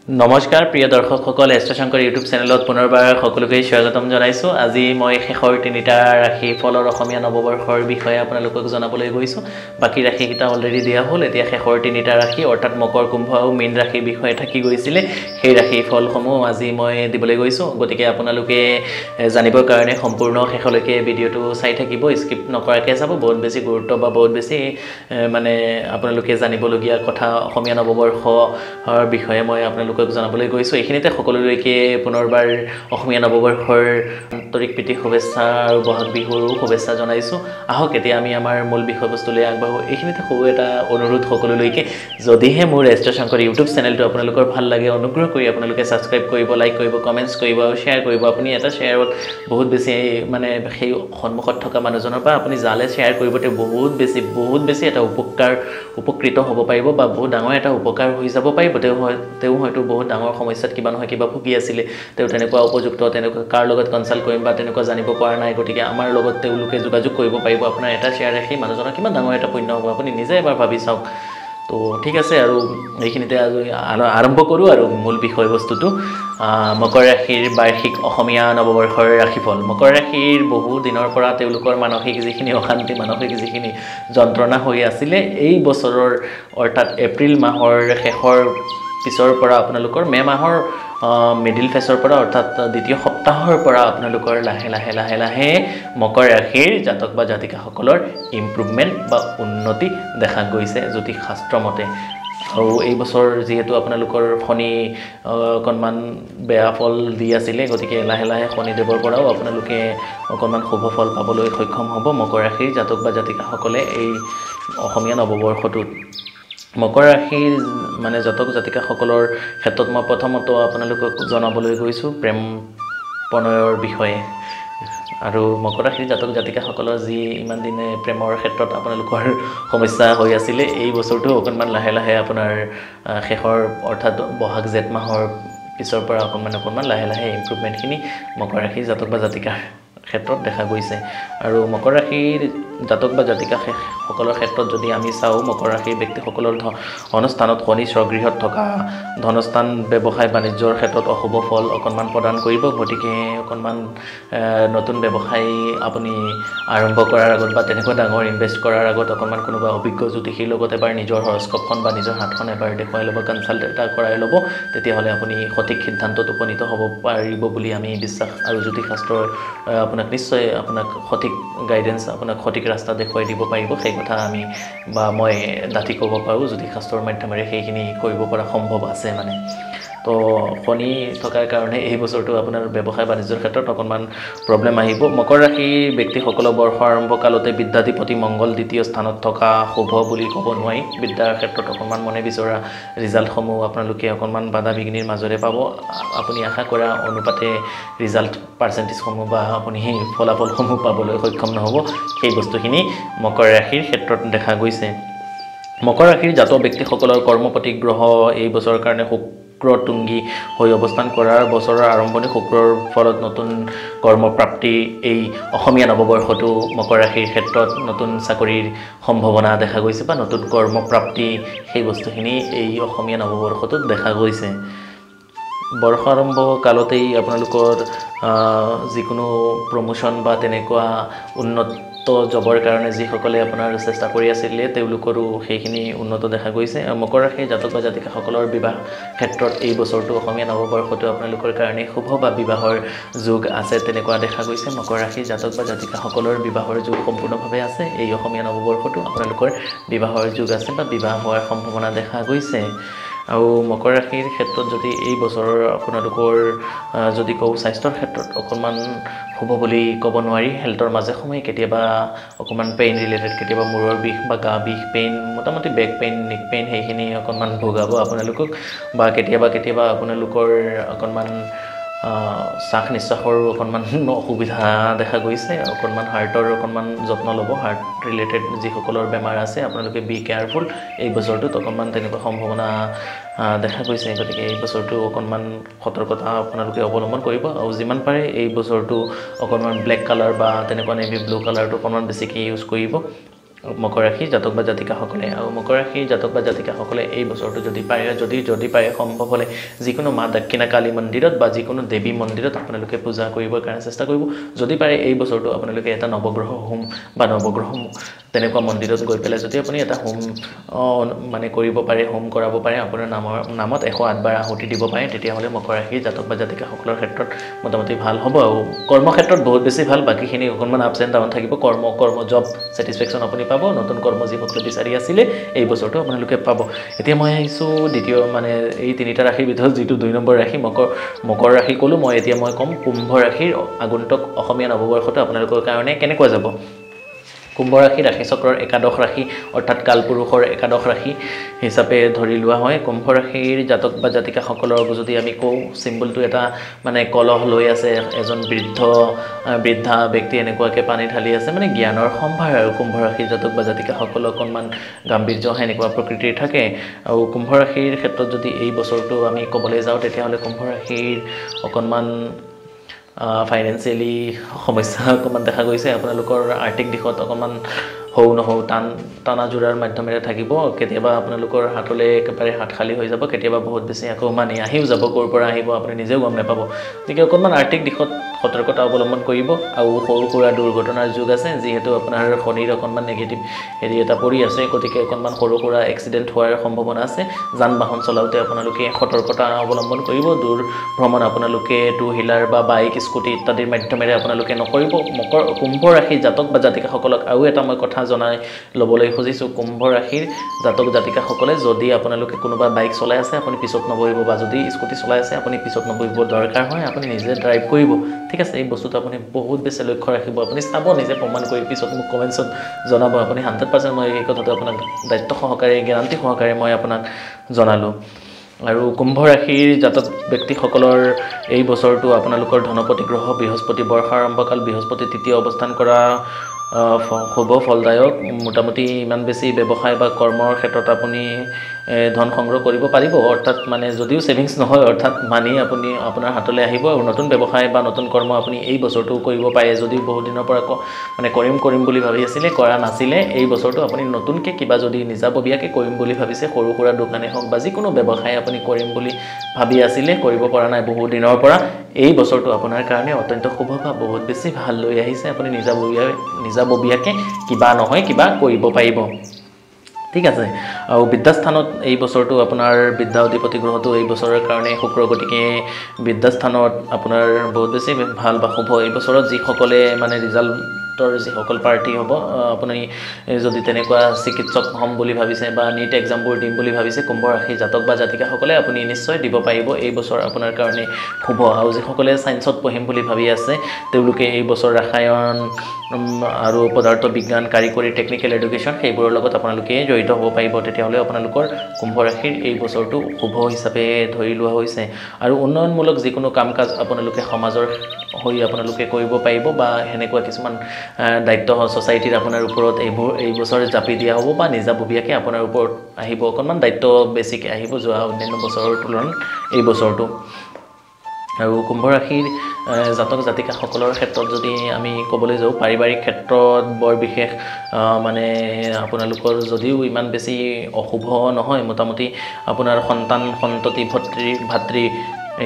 নমস্কাৰ প্ৰিয় দৰ্শকসকল এষ্ট্ৰশংকৰ ইউটিউব চেনেলত পুনৰবাৰ সকলোকে স্বাগতম জনাইছো আজি মই শেষৰ তিনিটা ৰাশি ফলৰ অসমীয়া নৱবৰ্ষৰ বিষয়ে আপোনালোকক জনাবলৈ গৈছো বাকি ৰাশিকিটা অলৰেডি দিয়া হ'ল এতিয়া শেষৰ তিনিটা ৰাশি অৰ্থাৎ মকৰ কুম্ভ আৰু মীন ৰাশিৰ বিষয়ে থাকি গৈছিল সেই ৰাশি ফলসমূহ আজি মই দিবলৈ গৈছো গতিকে আপোনালোকে জানিবৰ কাৰণে সম্পূৰ্ণ শেষলৈকে ভিডিওটো চাই থাকিব স্কিপ নকৰাকৈ চাব বহুত বেছি গুৰুত্ব বা বহুত বেছি মানে আপোনালোকে জানিবলগীয়া কথা অসমীয়া নৱবৰ্ষৰ বিষয়ে মই আপোনালোকক জনাবলৈ গৈছো এইখিনিতে সকলোলৈকে পুনৰবাৰ অসমীয়া নৱবৰ্ষৰ আন্তৰিক প্ৰীতি শুভেচ্ছা আৰু বহাগ বিহুৰ শুভেচ্ছা জনাইছো আহক এতিয়া আমি আমাৰ মূল বিষয়বস্তুলৈ আগবাঢ়ো এইখিনিতে সৰু এটা অনুৰোধ সকলোলৈকে যদিহে মোৰ এষ্ট্ৰশংকৰ ইউটিউব চেনেলটো আপোনালোকৰ ভাল লাগে অনুগ্ৰহ কৰি আপোনালোকে সাবস্ক্ৰাইব কৰিব লাইক কৰিব কমেন্টছ কৰিব আৰু শেয়াৰ কৰিব আপুনি এটা শেয়াৰত বহুত বেছি মানে সেই সন্মুখত থকা মানুহজনৰ পৰা আপুনি জালে শেয়াৰ কৰিবতে বহুত বেছি এটা উপকৃত হ'ব পাৰিব বা বহুত ডাঙৰ এটা উপকাৰ হৈ যাব পাৰিব তেও হয়তো বহুত ডাঙৰ সমস্যাত কিবা নহয় কিবা ভুগি আছিল তেও তেনেকুৱা উপযুক্ত তেনেকুৱা কাৰ লগত কনসাল্ট কৰিম বা তেনেকুৱা জানিব পৰা নাই গতিকে আমাৰ লগত তেওঁলোকে যোগাযোগ কৰিব পাৰিব আপোনাৰ এটা শেয়াৰ ৰাখি মানুহজনৰ কিমান ডাঙৰ এটা পুণ্য হ'ব আপুনি নিজে এবাৰ ভাবি চাওক তো ঠিক আছে আৰু এইখিনিতে আৰম্ভ কৰো আৰু মূল বিষয়বস্তুটো মকৰ ৰাশিৰ বাৰ্ষিক অসমীয়া নৱবৰ্ষৰ ৰাশিফল মকৰ ৰাশিৰ বহু দিনৰ পৰা তেওঁলোকৰ মানসিক যিখিনি অশান্তি মানসিক যিখিনি যন্ত্ৰণা হৈ আছিল এই বছৰৰ অৰ্থাৎ এপ্ৰিল মাহৰ শেষৰ পিছৰ পৰা আপোনালোকৰ মে মাহৰ মিডিল ফেজৰ পৰা অৰ্থাৎ দ্বিতীয় সপ্তাহৰ পৰা আপোনালোকৰ লাহে মকৰ ৰাশিৰ জাতক বা জাতিকাসকলৰ ইমপ্ৰুভমেন্ট বা উন্নতি দেখা গৈছে জ্যোতিষ শাস্ত্ৰ মতে আৰু এই বছৰ যেহেতু আপোনালোকৰ শনি অকনমান বেয়া ফল দি আছিল গতিকে লাহে শনিদেৱৰ পৰাও আপোনালোকে অকনমান শুভ ফল পাবলৈ সক্ষম হ'ব মকৰ ৰাশিৰ জাতক বা জাতিকাসকলে এই অসমীয়া নৱবৰ্ষটোত মকৰ ৰাশিৰ মানে জাতক জাতিকাসকলৰ ক্ষেত্ৰত মই প্ৰথমত আপোনালোকক জনাবলৈ গৈছো প্ৰেম প্ৰণয়ৰ বিষয়ে আৰু মকৰ ৰাশিৰ জাতক জাতিকাসকলৰ যি ইমান দিনে প্ৰেমৰ ক্ষেত্ৰত আপোনালোকৰ সমস্যা হৈ আছিল এই বছৰটো অকনমান লাহে আপোনাৰ শেষৰ অৰ্থাৎ বহাগ জেঠ মাহৰ পিছৰ পৰা অকনমান লাহে ইমপ্ৰুভমেন্টখিনি মকৰ ৰাশিৰ জাতক বা জাতিকাৰ ক্ষেত্ৰত দেখা গৈছে আৰু মকৰ ৰাশিৰ জাতক বা জাতিকা সকলৰ ক্ষেত্ৰত যদি আমি চাও মকৰ ৰাশিৰ ব্যক্তিসকলৰ ধনস্থানত শনি স্বগৃহত থকা ধনস্থান ব্যৱসায় বাণিজ্যৰ ক্ষেত্ৰত অশুভ ফল অকনমান প্ৰদান কৰিব গতিকে অকনমান নতুন ব্যৱসায় আপুনি আৰম্ভ কৰাৰ আগত বা তেনেকুৱা ডাঙৰ ইনভেষ্ট কৰাৰ আগত অকনমান কোনোবা অভিজ্ঞ জ্যোতিষীৰ লগত এবাৰ নিজৰ হৰস্কোপখন বা নিজৰ হাতখন এবাৰ দেখুৱাই ল'ব কনসাল্ট এটা কৰাই ল'ব তেতিয়াহ'লে আপুনি সঠিক সিদ্ধান্তত উপনীত হ'ব পাৰিব বুলি আমি বিশ্বাস আৰু জ্যোতিষ শাস্ত্ৰৰ আপোনাক নিশ্চয় আপোনাক সঠিক গাইডেন্স আপোনাক সঠিক ৰাস্তা দেখুৱাই দিব পাৰিব সেই কথা আমি বা মই দাঁতি ক'ব পাৰো জ্যোতিষ শাস্ত্ৰৰ মাধ্যমেৰে সেইখিনি কৰিব পৰা সম্ভৱ আছে মানে তো শনি থকাৰ কাৰণে এই বছৰটো আপোনাৰ ব্যৱসায় বাণিজ্যৰ ক্ষেত্ৰত অকনমান প্ৰবলেম আহিব মকৰ ৰাশিৰ ব্যক্তিসকলৰ বৰ্ষ আৰম্ভ কালতে বিদ্যাধিপতি মংগল দ্বিতীয় স্থানত থকা শুভ বুলি ক'ব নোৱাৰি বিদ্যাৰ ক্ষেত্ৰত অকনমান মনে বিচৰা ৰিজাল্টসমূহ আপোনালোকে অকনমান বাধা বিঘ্নিৰ মাজৰে পাব আপুনি আশা কৰা অনুপাতে ৰিজাল্ট পাৰ্চেন্টেজসমূহ বা আপুনি ফলাফলসমূহ পাবলৈ সক্ষম নহ'ব সেই বস্তুখিনি মকৰ ৰাশিৰ ক্ষেত্ৰত দেখা গৈছে মকৰ ৰাশিৰ জাতক ব্যক্তিসকলৰ কৰ্মপতি গ্ৰহ এই বছৰৰ কাৰণে শুক্ৰতুংগী হৈ অৱস্থান কৰাৰ বছৰৰ আৰম্ভণি শুক্ৰৰ ফলত নতুন কৰ্মপ্ৰাপ্তি এই অসমীয়া নৱবৰ্ষটো মকৰ ৰাশিৰ ক্ষেত্ৰত নতুন চাকৰিৰ সম্ভাৱনা দেখা গৈছে বা নতুন কৰ্মপ্ৰাপ্তি সেই বস্তুখিনি এই অসমীয়া নৱবৰ্ষটোত দেখা গৈছে বৰ্ষ আৰম্ভ কালতেই আপোনালোকৰ যিকোনো প্ৰমোশন বা তেনেকুৱা উন্নত জবৰ কাৰণে যিসকলে আপোনাৰ চেষ্টা কৰি আছিল তেওঁলোকৰো সেইখিনি উন্নত দেখা গৈছে মকৰ ৰাশিৰ জাতক বা জাতিকাসকলৰ বিবাহ ক্ষেত্ৰত এই বছৰটো অসমীয়া নৱবৰ্ষটো আপোনালোকৰ কাৰণে শুভ বা বিবাহৰ যোগ আছে তেনেকুৱা দেখা গৈছে মকৰ ৰাশিৰ জাতক বা জাতিকাসকলৰ বিবাহৰ যোগ সম্পূৰ্ণভাৱে আছে এই অসমীয়া নৱবৰ্ষটো আপোনালোকৰ বিবাহৰ যোগ আছে বা বিবাহ হোৱাৰ সম্ভাৱনা দেখা গৈছে আৰু মকৰ ৰাশিৰ ক্ষেত্ৰত যদি এই বছৰৰ আপোনালোকৰ যদি কও স্বাস্থ্যৰ ক্ষেত্ৰত অকনমান শুভ বুলি ক'ব নোৱাৰি হেলথৰ মাজে সময়ে কেতিয়াবা অকনমান পেইন ৰিলেটেড কেতিয়াবা মূৰৰ বিষ বা গা বিষ পেইন মোটামুটি বেক পেইন নেক পেইন সেইখিনি অকনমান ভোগাব আপোনালোকক বা কেতিয়াবা আপোনালোকৰ অকনমান শ্বাস নিশ্বাসৰ অকনমান অসুবিধা দেখা গৈছে অকনমান হাৰ্টৰ অকনমান যত্ন ল'ব হাৰ্ট ৰিলেটেড যিসকলৰ বেমাৰ আছে আপোনালোকে বি কেয়াৰফুল এই বছৰটোত অকনমান তেনেকুৱা সম্ভাৱনা দেখা গৈছে গতিকে এই বছৰটো অকনমান সতৰ্কতা আপোনালোকে অৱলম্বন কৰিব আৰু যিমান পাৰে এই বছৰটো অকনমান ব্লেক কালাৰ বা তেনেকুৱা নেভি ব্লু কালাৰটো অকনমান বেছিকৈ ইউজ কৰিব মকৰ ৰাশি জাতক বা জাতিকাসকলে আৰু মকৰ ৰাশি জাতক বা জাতিকাসকলে এই বছৰটো যদি পাৰে সম্ভৱ হ'লে যিকোনো মা দক্ষিণা কালী মন্দিৰত বা যিকোনো দেৱী মন্দিৰত আপোনালোকে পূজা কৰিবৰ কাৰণে চেষ্টা কৰিব যদি পাৰে এই বছৰটো আপোনালোকে এটা নৱগ্ৰহ হোম বা নৱগ্ৰহ তেনেকুৱা মন্দিৰত গৈ পেলাই যদি আপুনি এটা হোম মানে কৰিব পাৰে হোম কৰাব পাৰে আপোনাৰ নামত 108 বাৰ আহুতি দিব পাৰে তেতিয়াহ'লে মকৰ ৰাশি জাতক বা জাতিকাসকলৰ ক্ষেত্ৰত মোটামুটি ভাল হ'ব আৰু কৰ্মক্ষেত্ৰত বহুত বেছি ভাল বাকীখিনি অকণমান আপছ এণ্ড ডাউন থাকিব কৰ্ম জব ছেটিছফেকশ্যন আপুনি পাব নতুন কৰ্ম যিসকলে বিচাৰি আছিলে এই বছৰটো আপোনালোকে পাব এতিয়া মই আহিছোঁ দ্বিতীয় মানে এই তিনিটা ৰাশিৰ ভিতৰত যিটো 2 নম্বৰ ৰাশি মকৰ ৰাশি ক'লোঁ মই এতিয়া মই ক'ম কুম্ভ ৰাশিৰ আগন্তুক অসমীয়া নৱবৰ্ষটো আপোনালোকৰ কাৰণে কেনেকুৱা যাব কুম্ভ ৰাশি ৰাশিচক্ৰৰ একাদশ ৰাশি অৰ্থাৎ কালপুৰুষৰ একাদশ ৰাশি হিচাপে ধৰি লোৱা হয় কুম্ভ ৰাশিৰ জাতক বা জাতিকাসকলৰ যদি আমি কওঁ চিম্বলটো এটা মানে কলহ লৈ আছে এজন বৃদ্ধা ব্যক্তি এনেকুৱাকৈ পানী ঢালি আছে মানে জ্ঞানৰ সম্ভাৰ আৰু কুম্ভ ৰাশিৰ জাতক বা জাতিকাসকলৰ অকণমান গাম্ভীৰ্য সেনেকুৱা প্ৰকৃতিৰ থাকে আৰু কুম্ভ ৰাশিৰ ক্ষেত্ৰত যদি এই বছৰটো আমি ক'বলৈ যাওঁ তেতিয়াহ'লে কুম্ভ ৰাশিৰ অকণমান ফাইনেন্সিয়েলি সমস্যা অকণমান দেখা গৈছে আপোনালোকৰ আৰ্থিক দিশত অকণমান নহও টানাজোৰাৰ মাধ্যমেৰে থাকিব কেতিয়াবা আপোনালোকৰ হাতলৈ একেবাৰে হাত খালী হৈ যাব কেতিয়াবা বহুত বেছি আকৌ মানি আহিও যাব ক'ৰ পৰা আহিব আপুনি নিজেও গম নাপাব গতিকে অকণমান আৰ্থিক দিশত সতৰ্কতা অৱলম্বন কৰিব আৰু সৰু সুৰা দুৰ্ঘটনাৰ যুগ আছে যিহেতু আপোনাৰ শনিৰ অকণমান নেগেটিভ হেৰি এটা পৰি আছে গতিকে অকণমান সৰু সুৰা এক্সিডেণ্ট হোৱাৰ সম্ভাৱনা আছে যান বাহন চলাওঁতে আপোনালোকে সতৰ্কতা অৱলম্বন কৰিব দূৰ ভ্ৰমণ আপোনালোকে টু হুইলাৰ বা বাইক স্কুটি ইত্যাদিৰ মাধ্যমেৰে আপোনালোকে নকৰিব কুম্ভ ৰাশিৰ জাতক বা জাতিকাসকলক আৰু এটা মই কথা জনাই ল'বলৈ খুজিছোঁ কুম্ভ ৰাশিৰ জাতক জাতিকাসকলে যদি আপোনালোকে কোনোবা বাইক চলাই আছে আপুনি পিছত নবহিব বা যদি স্কুটি চলাই আছে আপুনি পিছত নবহিব দৰকাৰ হয় আপুনি নিজে ড্ৰাইভ কৰিব ঠিক আছে এই বস্তুটো আপুনি বহুত বেছি লক্ষ্য ৰাখিব আপুনি চাব নিজে প্ৰমাণ কৰি পিছত মোক কমেণ্টছত জনাব আপুনি 100% মই এই কথাটো আপোনাক দায়িত্ব সহকাৰে গেৰাণ্টি সহকাৰে মই আপোনাক জনালোঁ আৰু কুম্ভ ৰাশিৰ জাতক ব্যক্তিসকলৰ এই বছৰটো আপোনালোকৰ ধনপতি গ্ৰহ বৃহস্পতি বৰ্ষাৰম্ভকাল বৃহস্পতি তৃতীয় অৱস্থান কৰা শুভ ফলদায়ক মোটামুটি ইমান বেছি ব্যৱসায় বা কৰ্মৰ ক্ষেত্ৰত আপুনি ধন সংগ্ৰহ কৰিব পাৰিব অৰ্থাৎ মানে যদিও ছেভিংছ নহয় অৰ্থাৎ মানি আপুনি আপোনাৰ হাতলৈ আহিব আৰু নতুন ব্যৱসায় বা নতুন কৰ্ম আপুনি এই বছৰটো কৰিব পাৰে যদিও বহুত দিনৰ পৰা মানে কৰিম বুলি ভাবি আছিলে কৰা নাছিলে এই বছৰটো আপুনি নতুনকৈ কিবা যদি নিজাববীয়াকৈ কৰিম বুলি ভাবিছে সৰু সুৰা দোকানেই হওক বা যিকোনো ব্যৱসায় আপুনি কৰিম বুলি ভাবি আছিলে কৰিব পৰা নাই বহুত দিনৰ পৰা এই বছৰটো আপোনাৰ কাৰণে অত্যন্ত শুভ বা বহুত বেছি ভাল লৈ আহিছে আপুনি নিজাববীয়াকৈ কিবা নহয় কিবা কৰিব পাৰিব ঠিক আছে আৰু বিদ্যাস্থানত এই বছৰটো আপোনাৰ বিদ্যা অধিপতি গ্ৰহটো এই বছৰৰ কাৰণে শুক্ৰ গতিকে বিদ্যাস্থানত আপোনাৰ বহুত বেছি ভাল বা শুভ এই বছৰত যিসকলে মানে ৰিজাল্টৰ যিসকল প্ৰাৰ্থী হ'ব আপুনি যদি তেনেকুৱা চিকিৎসক হ'ম বুলি ভাবিছে বা নীট এক্সামবোৰ দিম বুলি ভাবিছে কুম্ভ ৰাশি জাতক বা জাতিকাসকলে আপুনি নিশ্চয় দিব পাৰিব এই বছৰ আপোনাৰ কাৰণে শুভ আৰু যিসকলে ছায়েন্সত পঢ়িম বুলি ভাবি আছে তেওঁলোকে এই বছৰ ৰাসায়ন আৰু পদাৰ্থ বিজ্ঞান কাৰিকৰী টেকনিকেল এডুকেশ্যন সেইবোৰৰ লগত আপোনালোকে জড়িত হ'ব পাৰিব তেতিয়াহ'লে আপোনালোকৰ কুম্ভ ৰাশিৰ এই বছৰটো শুভ হিচাপে ধৰি লোৱা হৈছে আৰু উন্নয়নমূলক যিকোনো কাম কাজ আপোনালোকে সমাজৰ হৈ আপোনালোকে কৰিব পাৰিব বা সেনেকুৱা কিছুমান দায়িত্ব ছ'চাইটিৰ আপোনাৰ ওপৰত এই বছৰ জাপি দিয়া হ'ব বা নিজাববীয়াকৈ আপোনাৰ ওপৰত আহিব অকণমান দায়িত্ব বেছিকৈ আহিব যোৱা অন্যান্য বছৰৰ তুলনাত এই বছৰটো আৰু কুম্ভ ৰাশিৰ জাতক জাতিকাসকলৰ ক্ষেত্ৰত যদি আমি ক'বলৈ যাওঁ পাৰিবাৰিক ক্ষেত্ৰত বৰ বিশেষ মানে আপোনালোকৰ যদিও ইমান বেছি অশুভ নহয় মোটামুটি আপোনাৰ সন্ততি ভাতৃ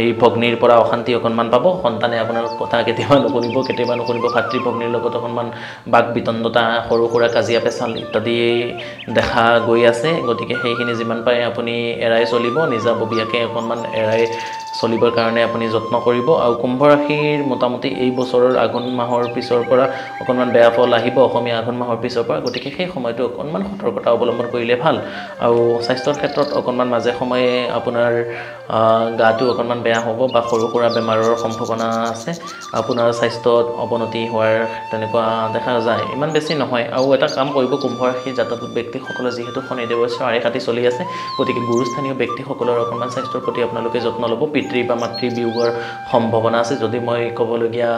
এই ভগ্নীৰ পৰা অশান্তি অকণমান পাব সন্তানে আপোনাৰ কথা কেতিয়াবা নুশুনিব ভাতৃ ভগ্নীৰ লগত অকণমান বাক বিতণ্ডতা সৰু সুৰা কাজিয়া পেচাল ইত্যাদি দেখা গৈ আছে গতিকে সেইখিনি যিমান পাৰে আপুনি এৰাই চলিব নিজাববীয়াকৈ অকণমান এৰাই চলিবৰ কাৰণে আপুনি যত্ন কৰিব আৰু কুম্ভ ৰাশিৰ মোটামুটি এই বছৰৰ আঘোণ মাহৰ পিছৰ পৰা অকণমান বেয়া ফল আহিব অসমীয়া আঘোণ মাহৰ পিছৰ পৰা গতিকে সেই সময়টো অকণমান সতৰ্কতা অৱলম্বন কৰিলে ভাল আৰু স্বাস্থ্যৰ ক্ষেত্ৰত অকণমান মাজে সময়ে আপোনাৰ গাটো অকণমান বেয়া হ'ব বা সৰু সুৰা বেমাৰৰ সম্ভাৱনা আছে আপোনাৰ স্বাস্থ্যত অৱনতি হোৱাৰ তেনেকুৱা দেখা যায় ইমান বেছি নহয় আৰু এটা কাম কৰিব কুম্ভ ৰাশিৰ জাতক ব্যক্তিসকলে যিহেতু শনিদেৱৰ আৰে কাটি চলি আছে গতিকে গুৰুস্থানীয় ব্যক্তিসকলৰ অকণমান স্বাস্থ্যৰ প্ৰতি আপোনালোকে যত্ন ল'ব পিতৃ বা মাতৃ বিয়োগৰ সম্ভাৱনা আছে যদি মই ক'বলগীয়া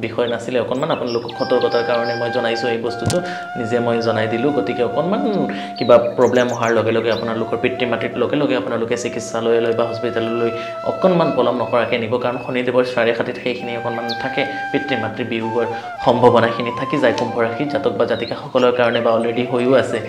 বিষয় নাছিলে অকণমান আপোনালোকক সতৰ্কতাৰ কাৰণে মই জনাইছোঁ এই বস্তুটো নিজে মই জনাই দিলোঁ গতিকে অকণমান কিবা প্ৰব্লেম অহাৰ লগে লগে আপোনালোকৰ পিতৃ মাতৃৰ লগে লগে আপোনালোকে চিকিৎসালয়লৈ বা হস্পিটেললৈ অকণমান অকণমান পলম নকৰাকৈ নিব কাৰণ শনিদেৱৰ চাৰে খাতিত সেইখিনি অকণমান থাকে পিতৃ মাতৃ বিয়োগৰ সম্ভাৱনাখিনি থাকি যায় কুম্ভ ৰাশি জাতক বা জাতিকাসকলৰ কাৰণে বা অলৰেডি হৈও আছে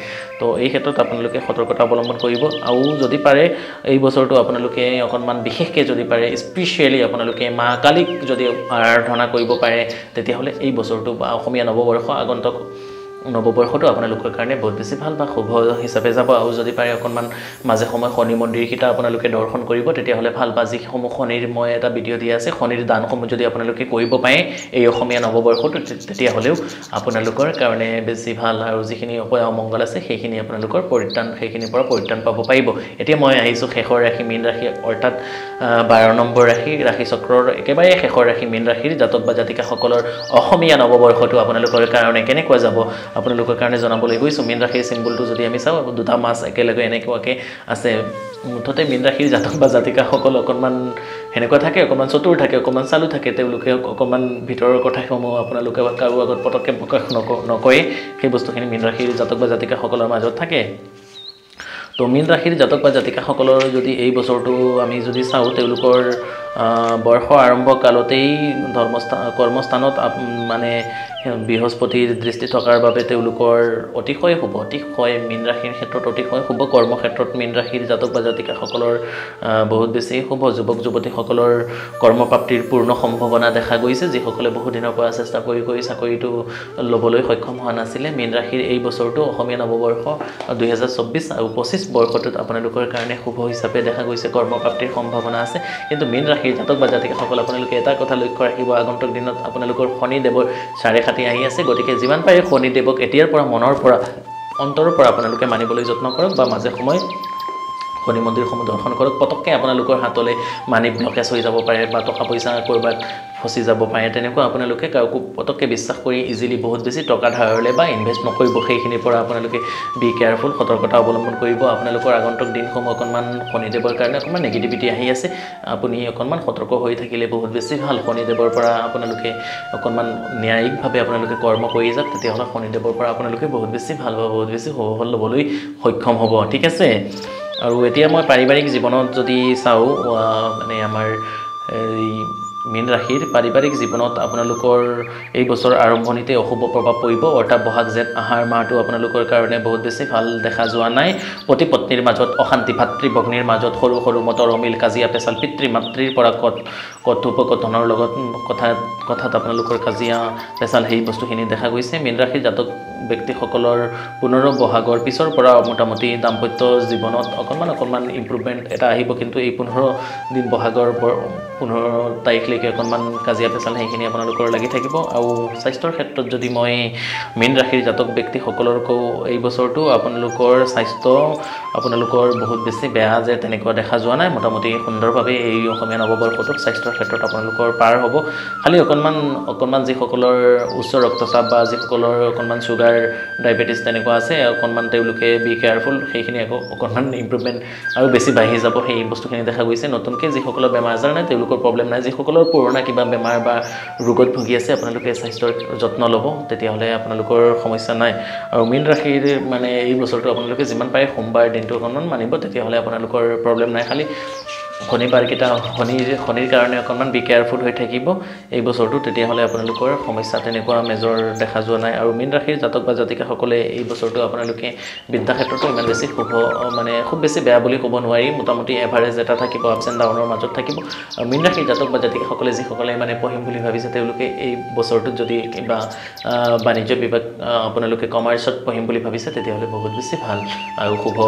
তো এই ক্ষেত্ৰত আপোনালোকে সতৰ্কতা অৱলম্বন কৰিব আৰু যদি পাৰে এই বছৰটো আপোনালোকে অকণমান বিশেষকৈ যদি পাৰে স্পেচিয়েলি আপোনালোকে মা কালীক যদি আৰাধনা কৰিব পাৰে তেতিয়াহ'লে এই বছৰটো বা অসমীয়া নৱবৰ্ষ আগন্তুক নৱবৰ্ষটো আপোনালোকৰ কাৰণে বহুত বেছি ভাল বা শুভ হিচাপে যাব আৰু যদি পাৰে অকণমান মাজে সময় শনি মন্দিৰকেইটা আপোনালোকে দৰ্শন কৰিব তেতিয়াহ'লে ভাল বা যিসমূহ শনিৰ মই এটা ভিডিঅ' দিয়া আছে শনিৰ দানসমূহ যদি আপোনালোকে কৰিব পাৰে এই অসমীয়া নৱবৰ্ষটো তেতিয়াহ'লেও আপোনালোকৰ কাৰণে বেছি ভাল আৰু যিখিনি অমংগল আছে সেইখিনি আপোনালোকৰ সেইখিনিৰ পৰা পৰিত্ৰাণ পাব পাৰিব এতিয়া মই আহিছোঁ শেষৰ ৰাশি মীন ৰাশি অৰ্থাৎ 12 নম্বৰ ৰাশি চক্ৰৰ একেবাৰে শেষৰ ৰাশি মীন ৰাশিৰ জাতক বা জাতিকাসকলৰ অসমীয়া নৱবৰ্ষটো আপোনালোকৰ কাৰণে কেনেকৈ যাব আপোনালোকৰ কাৰণে জনাবলৈ গৈছোঁ মীন ৰাশিৰ চিম্বলটো যদি আমি চাওঁ দুটা মাছ একেলগে এনেকুৱাকৈ আছে মুঠতে মীন ৰাশিৰ জাতক বা জাতিকাসকল অকণমান সেনেকুৱা থাকে অকণমান চতুৰ থাকে অকণমান চালু থাকে তেওঁলোকে অকণমান ভিতৰৰ কথাসমূহ আপোনালোকে কাৰো আগত পটককৈ প্ৰকাশ নকৰে সেই বস্তুখিনি মীন ৰাশিৰ জাতক বা জাতিকাসকলৰ মাজত থাকে তো মীন ৰাশিৰ জাতক বা জাতিকাসকলৰ যদি এই বছৰটো আমি যদি চাওঁ তেওঁলোকৰ বৰ্ষ আৰম্ভ কালতেই কৰ্মস্থানত মানে বৃহস্পতিৰ দৃষ্টি থকাৰ বাবে তেওঁলোকৰ অতিশয় মীন ৰাশিৰ ক্ষেত্ৰত অতিশয় শুভ কৰ্মক্ষেত্ৰত মীন ৰাশিৰ জাতক বা জাতিকাসকলৰ বহুত বেছি শুভ যুৱক যুৱতীসকলৰ কৰ্মপ্ৰাপ্তিৰ পূৰ্ণ সম্ভাৱনা দেখা গৈছে যিসকলে বহু দিনৰ পৰা চেষ্টা কৰি চাকৰিটো ল'বলৈ সক্ষম হোৱা নাছিলে মীন ৰাশিৰ এই বছৰটো অসমীয়া নৱবৰ্ষ 2024 আৰু 25 বৰ্ষটোত আপোনালোকৰ কাৰণে শুভ হিচাপে দেখা গৈছে কৰ্মপ্ৰাপ্তিৰ সম্ভাৱনা আছে কিন্তু মীন ৰাশিৰ জাতক বা জাতিকাসকল আপোনালোকে এটা কথা লক্ষ্য ৰাখিব আগন্তুক দিনত আপোনালোকৰ শনিদেৱৰ চাৰে খাতি আহি আছে গতিকে যিমান পাৰে শনিদেৱক এতিয়াৰ পৰা মনৰ পৰা অন্তৰৰ পৰা আপোনালোকে মানিবলৈ যত্ন কৰক বা মাজে সময় শনি মন্দিৰসমূহ দৰ্শন কৰক পটককৈ আপোনালোকৰ হাতলৈ মানি ব্লকেজ হৈ যাব পাৰে বা টকা পইচা ক'ৰবাত ফচি যাব পাৰে তেনেকুৱা আপোনালোকে কাকো পটককৈ বিশ্বাস কৰি ইজিলি বহুত বেছি টকা ধাৰলৈ বা ইনভেষ্ট নকৰিব সেইখিনিৰ পৰা আপোনালোকে বি কেয়াৰফুল সতৰ্কতা অৱলম্বন কৰিব আপোনালোকৰ আগন্তুক দিনসমূহ অকণমান শনিদেৱৰ কাৰণে অকণমান নেগেটিভিটি আহি আছে আপুনি অকণমান সতৰ্ক হৈ থাকিলে বহুত বেছি ভাল শনিদেৱৰ পৰা আপোনালোকে অকণমান ন্যায়িকভাৱে আপোনালোকে কৰ্ম কৰি যাওক তেতিয়াহ'লে শনিদেৱৰ পৰা আপোনালোকে বহুত বেছি ভাল বা বহুত বেছি শুভ ফল ল'বলৈ সক্ষম হ'ব ঠিক আছে আৰু এতিয়া মই পাৰিবাৰিক জীৱনত যদি চাওঁ মানে আমাৰ এই মীন ৰাশিৰ পাৰিবাৰিক জীৱনত আপোনালোকৰ এই বছৰ আৰম্ভণিতে অশুভ প্ৰভাৱ পৰিব অৰ্থাৎ বহাগ জেঠ আহাৰ মাহটো আপোনালোকৰ কাৰণে বহুত বেছি ভাল দেখা যোৱা নাই পতি পত্নীৰ মাজত অশান্তি ভাতৃ ভগ্নীৰ মাজত সৰু সৰু মতৰ অমিল কাজিয়া পেচাল পিতৃ মাতৃৰ পৰা কথোপকথনৰ লগত কথাত আপোনালোকৰ কাজিয়া পেচাল সেই বস্তুখিনি দেখা গৈছে মীন ৰাশিৰ জাতক ব্যক্তিসকলৰ পুনৰ বহাগৰ পিছৰ পৰা মোটামুটি দাম্পত্য জীৱনত অকণমান ইম্প্ৰুভমেণ্ট এটা আহিব কিন্তু এই 15 দিন বহাগৰ 15 তাৰিখলৈকে অকণমান কাজিয়া পেচাল সেইখিনি আপোনালোকৰ লাগি থাকিব আৰু স্বাস্থ্যৰ ক্ষেত্ৰত যদি মই মীন ৰাশিৰ জাতক ব্যক্তিসকলৰ কওঁ এই বছৰটো আপোনালোকৰ স্বাস্থ্য আপোনালোকৰ বহুত বেছি বেয়া যে তেনেকুৱা দেখা যোৱা নাই মোটামুটি সুন্দৰভাৱে এই অসমীয়া নৱবৰ্ষটোক স্বাস্থ্যৰ ক্ষেত্ৰত আপোনালোকৰ পাৰ হ'ব খালি অকণমান যিসকলৰ উচ্চ ৰক্তচাপ বা যিসকলৰ অকণমান চুগাৰ ডায়েবেটিছ তেনেকুৱা আছে অকণমান তেওঁলোকে বি কেয়াৰফুল সেইখিনি আকৌ অকণমান ইম্প্ৰুভমেণ্ট আৰু বেছি বাঢ়ি যাব সেই বস্তুখিনি দেখা গৈছে নতুনকৈ যিসকলৰ বেমাৰ আজাৰ নাই তেওঁলোকৰ প্ৰব্লেম নাই যিসকলৰ পুৰণা কিবা বেমাৰ বা ৰোগত ভুগি আছে আপোনালোকে স্বাস্থ্যৰ যত্ন ল'ব তেতিয়াহ'লে আপোনালোকৰ সমস্যা নাই আৰু মীন ৰাশিৰ মানে এই বছৰটো আপোনালোকে যিমান পাৰে সোমবাৰ দিনটো অকণমান মানিব তেতিয়াহ'লে আপোনালোকৰ প্ৰব্লেম নাই খালি শনিবাৰকেইটা শনিৰ কাৰণে অকণমান বি কেয়াৰফুল হৈ থাকিব এই বছৰটো তেতিয়াহ'লে আপোনালোকৰ সমস্যা তেনেকুৱা মেজৰ দেখা যোৱা নাই আৰু মীন ৰাশিৰ জাতক বা জাতিকাসকলে এই বছৰটো আপোনালোকে বিদ্যা ক্ষেত্ৰতো ইমান বেছি শুভ মানে খুব বেছি বেয়া বুলি ক'ব নোৱাৰি মোটামুটি এভাৰেজ এটা থাকিব আপছ এণ্ড ডাউনৰ মাজত থাকিব আৰু মীন ৰাশিৰ জাতক বা জাতিকাসকলে যিসকলে মানে পঢ়িম বুলি ভাবিছে তেওঁলোকে এই বছৰটোত যদি কিবা বাণিজ্য বিভাগ আপোনালোকে কমাৰ্চত পঢ়িম বুলি ভাবিছে তেতিয়াহ'লে বহুত বেছি ভাল আৰু শুভ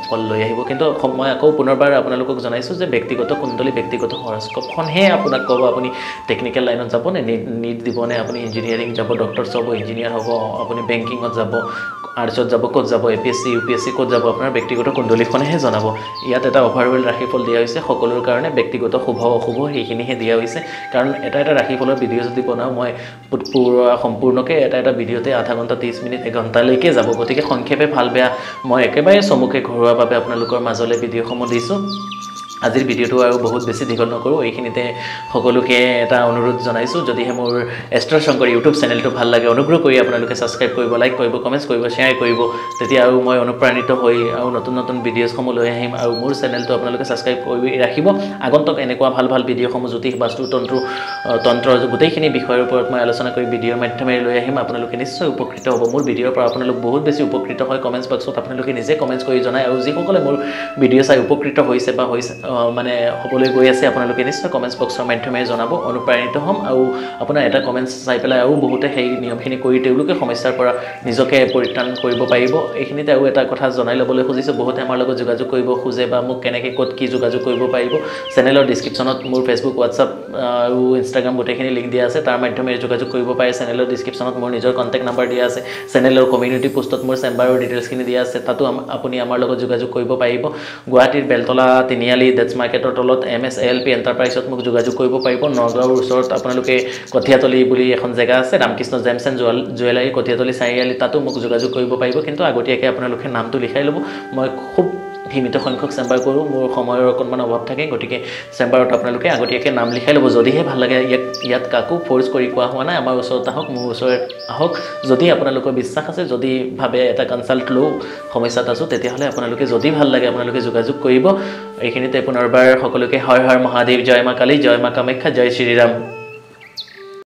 ফল লৈ আহিব কিন্তু মই আকৌ পুনৰবাৰ আপোনালোকক জনাইছোঁ যে ব্যক্তিগত কুণ্ডলী ব্যক্তিগত হৰস্কোপখনহে আপোনাক ক'ব আপুনি টেকনিকেল লাইনত যাব নে নিট দিব নে আপুনি ইঞ্জিনিয়াৰিং যাব ডক্টৰছ হ'ব ইঞ্জিনিয়াৰ হ'ব আপুনি বেংকিঙত যাব আৰ্টছত যাব ক'ত যাব APSC UPSC ক'ত যাব আপোনাৰ ব্যক্তিগত কুণ্ডলীখনেহে জনাব ইয়াত এটা অভাৰঅল ৰাশিফল দিয়া হৈছে সকলোৰ কাৰণে ব্যক্তিগত শুভ অশুভ সেইখিনিহে দিয়া হৈছে কাৰণ এটা ৰাশিফলৰ ভিডিঅ' যদি বনাওঁ মই সম্পূৰ্ণকৈ এটা ভিডিঅ'তে আধা ঘণ্টা 30 মিনিট এঘণ্টালৈকে যাব গতিকে সংক্ষেপে ভাল বেয়া মই একেবাৰে চমুকে ঘৰুৱাভাৱে আপোনালোকৰ মাজলৈ ভিডিঅ'সমূহ দিছোঁ আজিৰ ভিডিঅ'টো আৰু বহুত বেছি দীঘল নকৰোঁ এইখিনিতে সকলোকে এটা অনুৰোধ জনাইছোঁ যদিহে মোৰ এষ্ট্ৰ শংকৰ ইউটিউব চেনেলটো ভাল লাগে অনুগ্ৰহ কৰি আপোনালোকে ছাবস্ক্ৰাইব কৰিব লাইক কৰিব কমেণ্টছ কৰিব শ্বেয়াৰ কৰিব তেতিয়া আৰু মই অনুপ্ৰাণিত হৈ আৰু নতুন নতুন ভিডিঅ'সমূহ লৈ আহিম আৰু মোৰ চেনেলটো আপোনালোকে ছাবস্ক্ৰাইব কৰি ৰাখিব আগন্তুক এনেকুৱা ভাল ভাল ভিডিঅ'সমূহ জ্যোতিষ বাস্তুতন্ত্ৰ গোটেইখিনি বিষয়ৰ ওপৰত মই আলোচনা কৰি ভিডিঅ'ৰ মাধ্যমেৰে লৈ আহিম আপোনালোকে নিশ্চয় উপকৃত হ'ব মোৰ ভিডিঅ'ৰ পৰা আপোনালোক বহুত বেছি উপকৃত হয় কমেণ্টছ বক্সত আপোনালোকে নিজে কমেণ্টছ কৰি জনায় আৰু যিসকলে মোৰ ভিডিঅ' চাই উপকৃত হৈছে বা হৈছে মানে হ'বলৈ গৈ আছে আপোনালোকে নিশ্চয় কমেণ্টছ বক্সৰ মাধ্যমেৰে জনাব অনুপ্ৰাণিত হ'ম আৰু আপোনাৰ এটা কমেণ্টছ চাই পেলাই আৰু বহুতে সেই নিয়মখিনি কৰি তেওঁলোকে সমস্যাৰ পৰা নিজকে পৰিত্ৰাণ কৰিব পাৰিব এইখিনিতে আৰু এটা কথা জনাই ল'বলৈ খুজিছোঁ বহুতে আমাৰ লগত যোগাযোগ কৰিব খোজে বা মোক কেনেকৈ ক'ত কি যোগাযোগ কৰিব পাৰিব চেনেলৰ ডিছক্ৰিপশ্যনত মোৰ ফেচবুক হোৱাটছআপ আৰু ইনষ্টাগ্ৰাম গোটেইখিনি লিংক দিয়া আছে তাৰ মাধ্যমেৰে যোগাযোগ কৰিব পাৰে চেনেলৰ ডিছক্ৰিপশ্যনত মোৰ নিজৰ কণ্টেক্ট নাম্বাৰ দিয়া আছে চেনেলৰ কমিউনিটি পোষ্টত মোৰ চেম্বাৰৰ ডিটেইলছখিনি দিয়া আছে তাতো আপুনি আমাৰ লগত যোগাযোগ কৰিব পাৰিব গুৱাহাটীৰ বেলতলা তিনিআলি ডেটছ মাৰ্কেটৰ তলত MSLP এণ্টাৰপ্ৰাইজত মোক যোগাযোগ কৰিব পাৰিব নগাঁৱৰ ওচৰত আপোনালোকে কঠীয়াতলি বুলি এখন জেগা আছে Ramakrishna gems and jewellery Kathiatoli চাৰিআলি তাতো মোক যোগাযোগ কৰিব পাৰিব কিন্তু আগতীয়াকৈ আপোনালোকে নামটো লিখাই ল'ব মই খুব সীমিত সংখ্যক চেম্বাৰ কৰোঁ মোৰ সময়ৰ অকণমান অভাৱ থাকে গতিকে চেম্বাৰত আপোনালোকে আগতীয়াকৈ নাম লিখাই ল'ব যদিহে ভাল লাগে ইয়াত কাকো ফ'ৰ্চ কৰি কোৱা হোৱা নাই আমাৰ ওচৰত আহক মোৰ ওচৰত আহক যদি আপোনালোকৰ বিশ্বাস আছে যদি ভাবে এটা কনচাল্ট লওঁ সমস্যাত আছোঁ তেতিয়াহ'লে আপোনালোকে যদি ভাল লাগে আপোনালোকে যোগাযোগ কৰিব এইখিনিতে পুনৰবাৰ সকলোকে হৰ হৰ মহাদেৱ জয় মা কালী জয় মা কামাখ্যা জয় শ্ৰীৰাম